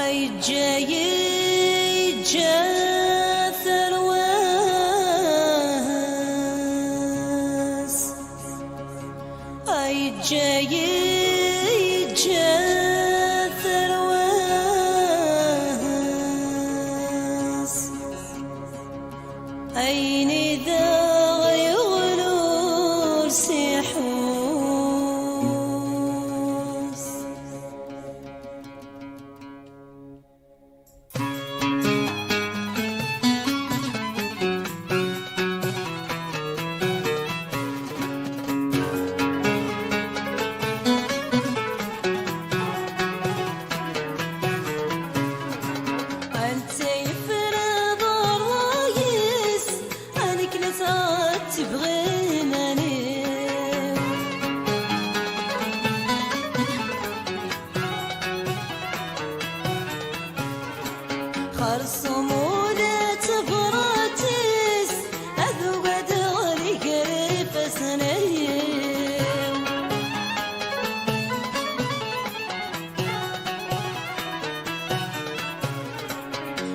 أي جاي ثرواس أي جاي ثرواس أين ذا يغلو سيحوس خرصم ولا تفراتيس أذوق دغري قريب سنين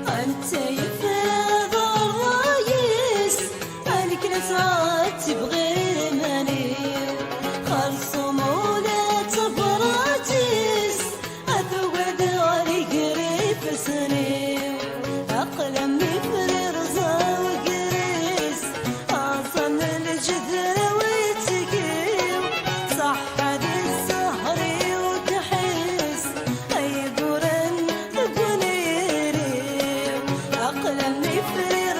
أنت يفرض الرايس أنك نسعات تبغي مني خرصم ولا تفراتيس أذوق دغري قريب سنين أقلم بفرير وقريس أصن الجذر ويتقيم صحد السهري وتحس أي قرن بنيري أقلم بفرير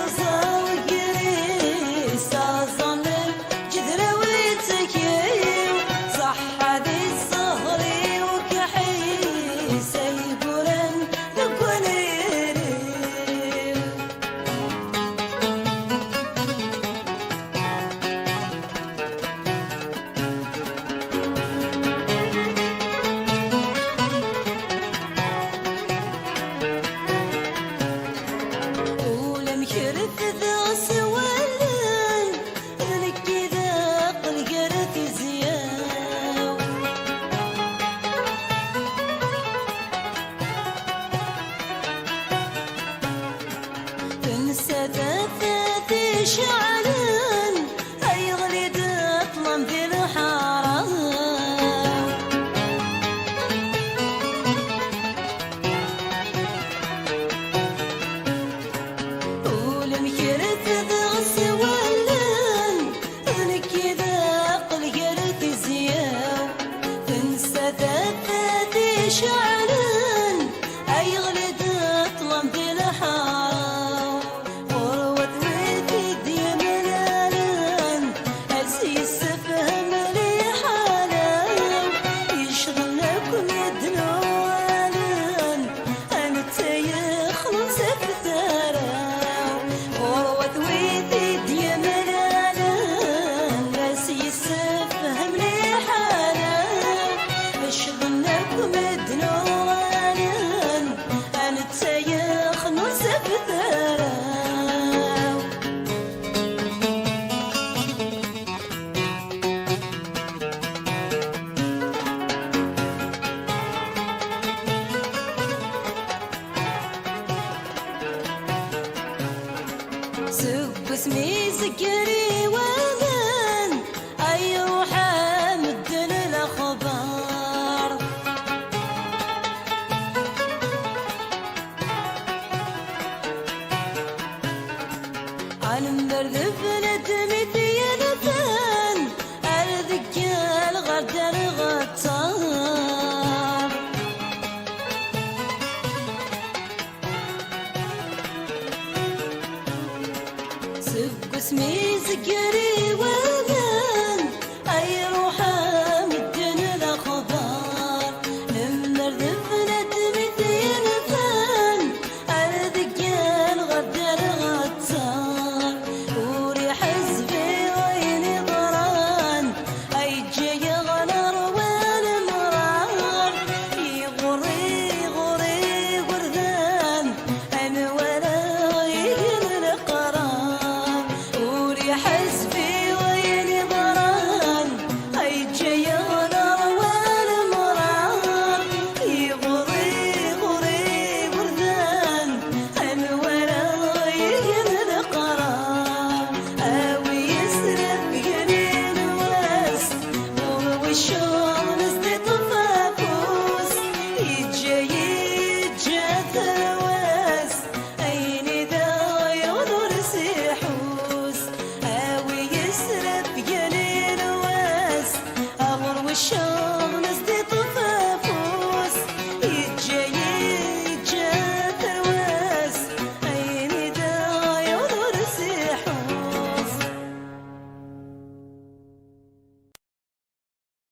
وقريس أصن الجذر ويتقيم صحد السهري وتحس أي قرن بنيري ولم يرث ذا سوالن لك إذا قلقرت زياو تنسى ذات شعلن أي غليد أطلم في الحرام ولم يرث ذا سوالن لك إذا قلقرت زياو تنسى ذات شعلن أي غلد أطلم في الحرام غروة وفيد يملالن أسيس فهم لي حالم يشغلكم يدنوالن أنت يخلص بثراو غروة وفيد يملالن أسيس فهم لي حالم يشغلكم يدنوالن أنت يخلص بثراو سب اسمي سكري ومن أي روح مدن الأخبار عالم برد ندمي ثيانتان الذكال غدر غطار سب اسمي سكري ومن أي روح مدن الأخبار المردف ندمي ثيانتان الذكال غدر غطار وريح حزبي ويني ضران أي جاي غنر والمرار يغري غري غرذان أنا ولا غير القرار وريح حزبي يجي يجي